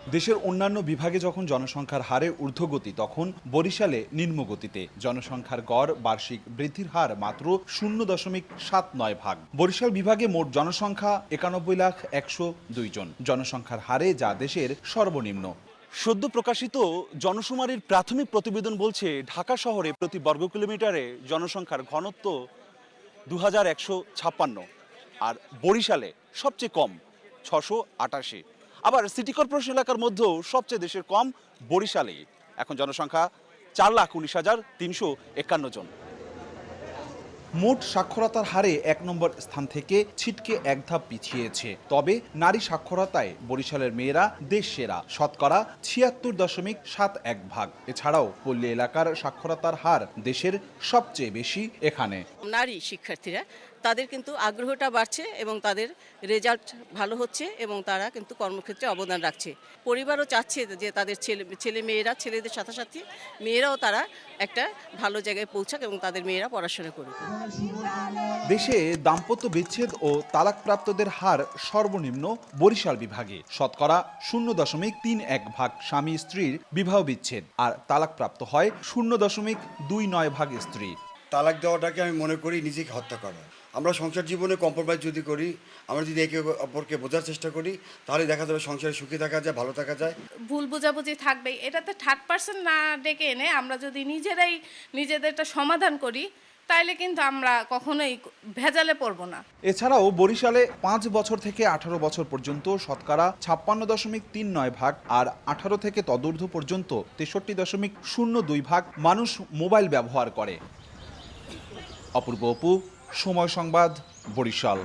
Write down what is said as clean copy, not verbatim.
দেশের অন্যান্য বিভাগে যখন জনসংখ্যার হারে ঊর্ধ্বগতি, তখন বরিশালে নিম্নগতিতে। জনসংখ্যার গড় বার্ষিক বৃদ্ধির হার মাত্র 0.79 ভাগ। বরিশাল বিভাগে মোট জনসংখ্যা 91,102 জন। জনসংখ্যার হারে যা দেশের সর্বনিম্ন। সদ্য প্রকাশিত জনশুমারির প্রাথমিক প্রতিবেদন বলছে, ঢাকা শহরে প্রতি বর্গ কিলোমিটারে জনসংখ্যার ঘনত্ব 2156, আর বরিশালে সবচেয়ে কম 688। আবার সিটি কর্পোরেশন এলাকার মধ্যেও সবচেয়ে দেশের কম বরিশালেই। এখন জনসংখ্যা 4,19,351 জন। মোট সাক্ষরতার হারে 1 নম্বর স্থান থেকে ছিটকে এক ধাপ পিছিয়েছে। তবে নারী সাক্ষরতায় বরিশালের মেয়েরা দেশ সেরা, শতকরা 76.71 ভাগ। এছাড়াও পল্লী এলাকার সাক্ষরতার হার দেশের সবচেয়ে বেশি এখানে। নারী শিক্ষার্থীরা তাদের কিন্তু আগ্রহটা বাড়ছে এবং তাদের রেজাল্ট ভালো হচ্ছে এবং তারা কিন্তু কর্মক্ষেত্রে অবদান রাখছে। পরিবারও চাচ্ছে যে তাদের ছেলেমেয়েরা, ছেলেদের সাথে সাথে মেয়েরাও তারা একটা ভালো জায়গায় পৌঁছাক এবং তাদের মেয়েরা পড়াশোনা করুক। দেশে দাম্পত্য বিচ্ছেদ ও তালাকপ্রাপ্তদের হার সর্বনিম্ন বরিশাল বিভাগে। শতকরা 0.31 ভাগ স্বামী স্ত্রীর বিবাহ বিচ্ছেদ, আর তালাকপ্রাপ্ত হয় 0.29 ভাগ স্ত্রী। তালাক দেওয়াটাকে আমি মনে করি নিজেকে হত্যা করা। আমরা সংসার জীবনে কম্প্রোমাইজ যদি করি, আমরা যদি একে অপরকে বোঝার চেষ্টা করি, তাহলে দেখা যাবে সংসারে সুখী থাকা যায়, ভালো থাকা যায়। ভুল বোঝাবুঝি থাকবেই, এটাতে থার্ড পার্সন না ডেকে এনে আমরা যদি নিজেরাই নিজেদেরটা সমাধান করি, তাইলে কিন্তু আমরা কখনোই ভেজালে পড়ব না। এছাড়াও বরিশালে 5 বছর থেকে 18 বছর পর্যন্ত শতকরা 56.39 ভাগ, আর 18 থেকে তদূর্ধ্ব পর্যন্ত 63.02 ভাগ মানুষ মোবাইল ব্যবহার করে। অপূর্ব অপু, সময় সংবাদ, বরিশাল।